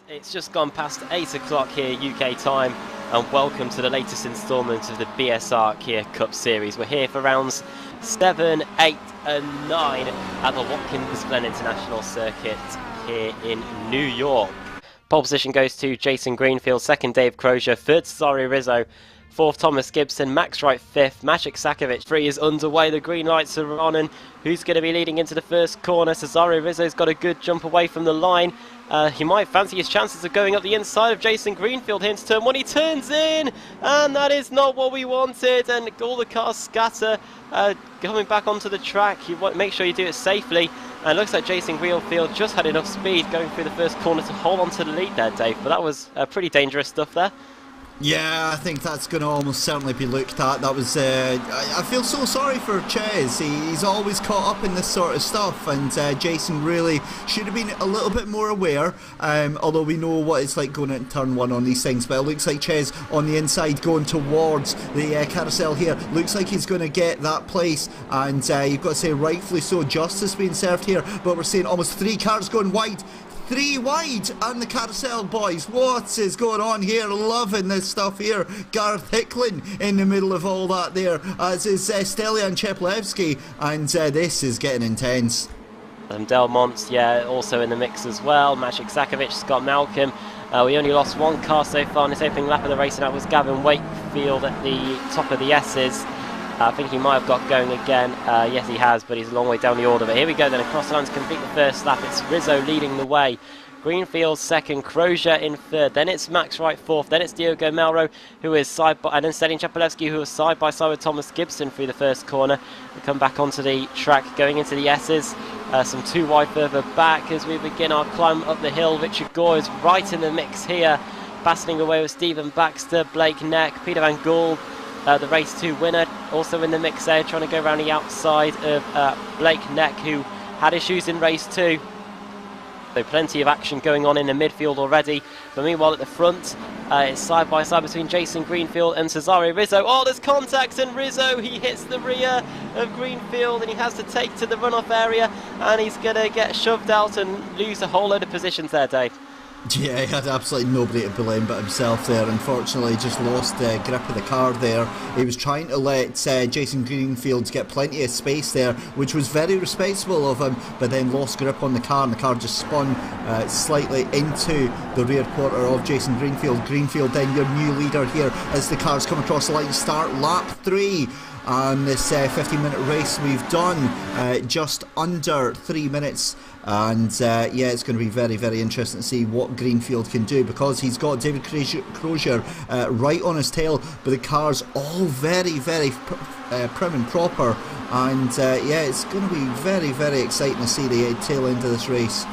It's just gone past 8 o'clock here UK time, and welcome to the latest instalment of the BSR Kia Cup Series. We're here for rounds 7, 8 and 9 at the Watkins Glen International Circuit here in New York. Pole position goes to Jason Greenfield, second Dave Crozier, third Cesare Rizzo, fourth Thomas Gibson, Max Wright fifth, Maciek Sakovic. 3 is underway, the green lights are on, and who's going to be leading into the first corner? Cesare Rizzo's got a good jump away from the line. He might fancy his chances of going up the inside of Jason Greenfield here into turn 1. He turns in, and that is not what we wanted, and all the cars scatter coming back onto the track. You want to make sure you do it safely, and it looks like Jason Greenfield just had enough speed going through the first corner to hold on to the lead there, Dave, but that was pretty dangerous stuff there. Yeah, I think that's going to almost certainly be looked at. That was, I feel so sorry for Ches. He's always caught up in this sort of stuff, and Jason really should have been a little bit more aware, although we know what it's like going into turn 1 on these things. But it looks like Ches on the inside going towards the carousel here. Looks like he's going to get that place, and you've got to say rightfully so, justice being served here, but we're seeing almost 3 cars going wide. 3 wide on the carousel, boys. What is going on here? Loving this stuff here. Gareth Hicklin in the middle of all that there, as is Stelian Cheplevsky, and this is getting intense. Delmont, yeah, also in the mix as well. Maciek Sakovic, Scott Malcolm. We only lost 1 car so far in this opening lap of the race, and that was Gavin Wakefield at the top of the S's. I think he might have got going again. Yes, he has, but he's a long way down the order. But here we go then, across the line to complete the first lap. It's Rizzo leading the way. Greenfield second, Crozier in third, then it's Max Wright fourth, then it's Diogo Melro, who is side by, and then Stelian Chapelewski, who was side by side with Thomas Gibson through the first corner. We come back onto the track, going into the S's, some 2 wide further back as we begin our climb up the hill. Richard Gore is right in the mix here, battling away with Stephen Baxter, Blake Neck, Peter Van Gool. The race 2 winner also in the mix there, trying to go around the outside of Blake Neck, who had issues in race 2. So plenty of action going on in the midfield already. But meanwhile at the front, it's side by side between Jason Greenfield and Cesare Rizzo. Oh, there's contact, and Rizzo, he hits the rear of Greenfield, and he has to take to the runoff area, and he's going to get shoved out and lose a whole load of positions there, Dave. Yeah, he had absolutely nobody to blame but himself there. Unfortunately, just lost grip of the car there. He was trying to let Jason Greenfield get plenty of space there, which was very respectable of him, but then lost grip on the car, and the car just spun slightly into the rear quarter of Jason Greenfield. Greenfield then your new leader here as the cars come across the line. Start lap 3. On this 15-minute race we've done just under 3 minutes, and yeah, it's going to be very, very interesting to see what Greenfield can do, because he's got David Crozier right on his tail, but the car's all very, very prim and proper, and yeah, it's going to be very, very exciting to see the tail end of this race.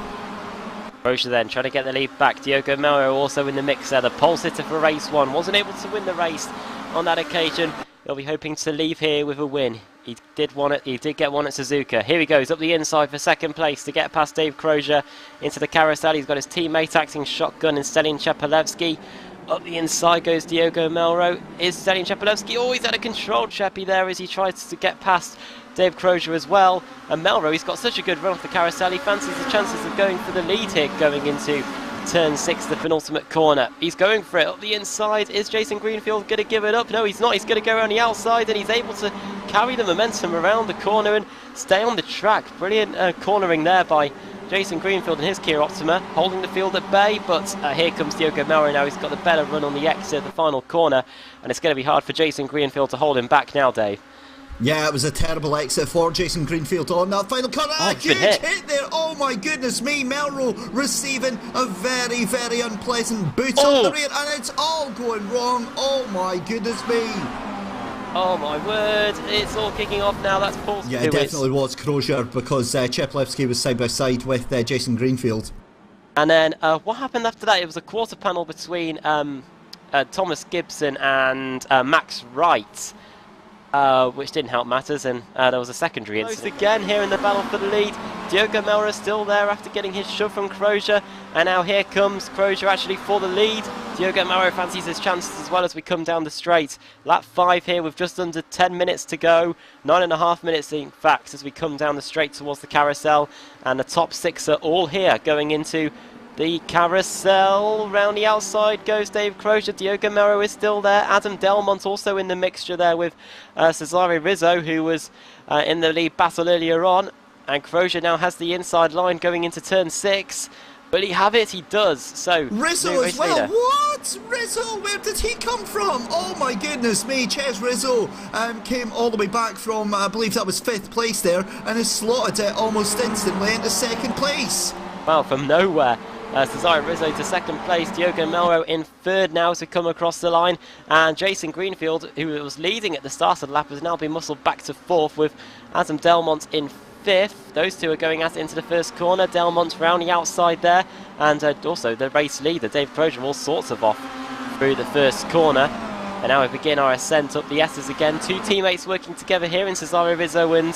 Crozier then trying to get the lead back. Diogo Melro also in the mix there, the pole sitter for race 1, wasn't able to win the race on that occasion. He'll be hoping to leave here with a win. He did get one at Suzuka. Here he goes up the inside for second place to get past Dave Crozier into the carousel. He's got his teammate acting shotgun and Stelian Chapelewski. Up the inside goes Diogo Melro. Is Stelian Chapelewski? Oh, he's out of control, Chappie there as he tries to get past Dave Crozier as well. And Melro, he's got such a good run off the carousel. He fancies the chances of going for the lead here going into turn 6, the penultimate corner. He's going for it up the inside. Is Jason Greenfield going to give it up? No, he's not. He's going to go around the outside, and he's able to carry the momentum around the corner and stay on the track. Brilliant cornering there by Jason Greenfield and his Kia Optima, holding the field at bay. But here comes Diogo Melro now. He's got the better run on the exit of the final corner, and it's going to be hard for Jason Greenfield to hold him back now, Dave. Yeah, it was a terrible exit for Jason Greenfield on that final corner. Huge hit there. Oh my goodness me. Melro receiving a very, very unpleasant boot on the rear, and it's all going wrong. Oh my goodness me. Oh my word, it's all kicking off now. That's Paul. Yeah, it definitely was Crozier, because Cheplevsky was side by side with Jason Greenfield. And then what happened after that? It was a quarter panel between Thomas Gibson and Max Wright. Which didn't help matters, and there was a secondary incident. Again here in the battle for the lead. Diogo Melro still there after getting his shove from Crozier, and now here comes Crozier actually for the lead. Diogo Melro fancies his chances as well as we come down the straight. Lap 5 here with just under 10 minutes to go, 9.5 minutes in fact, as we come down the straight towards the carousel, and the top 6 are all here going into the carousel. Round the outside goes Dave Crozier. Diogo Mero is still there. Adam Delmont also in the mixture there with Cesare Rizzo, who was in the lead battle earlier on. And Crozier now has the inside line going into turn 6. Will he have it? He does. So Rizzo as well. Leader. What? Rizzo? Where did he come from? Oh my goodness me. Ches Rizzo came all the way back from, I believe that was 5th place there, and has slotted it almost instantly into 2nd place. Well, from nowhere. Cesare Rizzo to 2nd place. Diogo Melro in 3rd now to come across the line. And Jason Greenfield, who was leading at the start of the lap, has now been muscled back to 4th with Adam Delmont in 5th. Those two are going at it into the first corner. Delmont round the outside there, and also the race leader Dave Crozier all sorts of off through the first corner. And now we begin our ascent up the S's again. Two teammates working together here in Cesare Rizzo and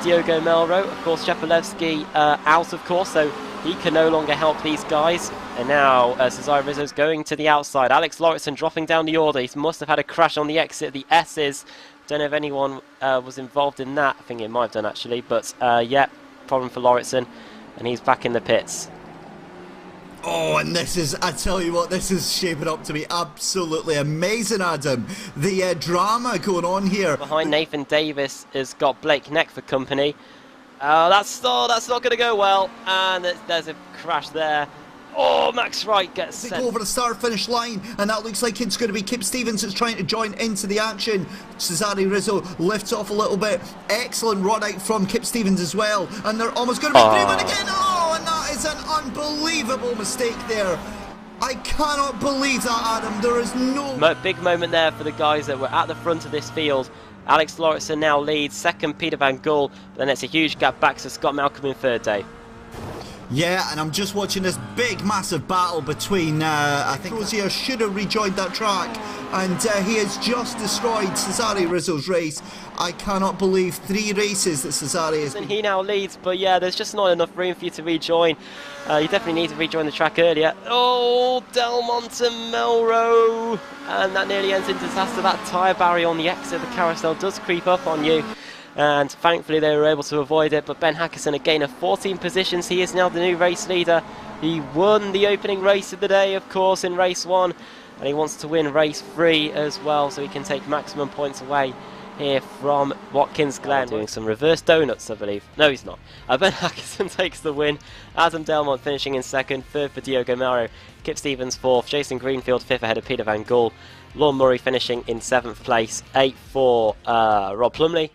Diogo Melro. Of course, Shepelevsky out, of course, so he can no longer help these guys. And now Cesare Rizzo's going to the outside. Alex Lauritsen dropping down the order. He must have had a crash on the exit of the S's. Don't know if anyone was involved in that. I think it might have done actually, but yeah, problem for Lauritsen, and he's back in the pits. Oh, and this is, I tell you what, this is shaping up to be absolutely amazing, Adam. The drama going on here. Behind Nathan Davis has got Blake Neck for company. That's not going to go well, and there's a crash there. Oh, Max Wright gets sent. They go over the start-finish line, and that looks like it's going to be Kip Stevens that's trying to join into the action. Cesare Rizzo lifts off a little bit. Excellent run out from Kip Stevens as well, and they're almost going to be 3-1 again. Oh, and that is an unbelievable mistake there. I cannot believe that, Adam. There is no... Big moment there for the guys that were at the front of this field. Alex Lauritsen now leads, 2nd Peter Van Gool, but then it's a huge gap back to Scott Malcolm in 3rd day. Yeah, and I'm just watching this big, massive battle between, I think Crozier should have rejoined that track, and he has just destroyed Cesare Rizzo's race. I cannot believe 3 races that Cesare has... And he now leads, but yeah, there's just not enough room for you to rejoin. You definitely need to rejoin the track earlier. Oh, Delmont and Melro, and that nearly ends in disaster. That tyre barrier on the exit of the carousel does creep up on you. And thankfully they were able to avoid it. But Ben Hackerson, a gain of 14 positions. He is now the new race leader. He won the opening race of the day, of course, in race 1. And he wants to win race 3 as well, so he can take maximum points away here from Watkins Glen. Doing some reverse donuts, I believe. No, he's not. Ben Hackerson takes the win. Adam Delmont finishing in 2nd. 3rd for Diogo Melro. Kip Stevens 4th. Jason Greenfield 5th ahead of Peter Van Gool. Lorne Murray finishing in 7th place. 8th for Rob Plumley.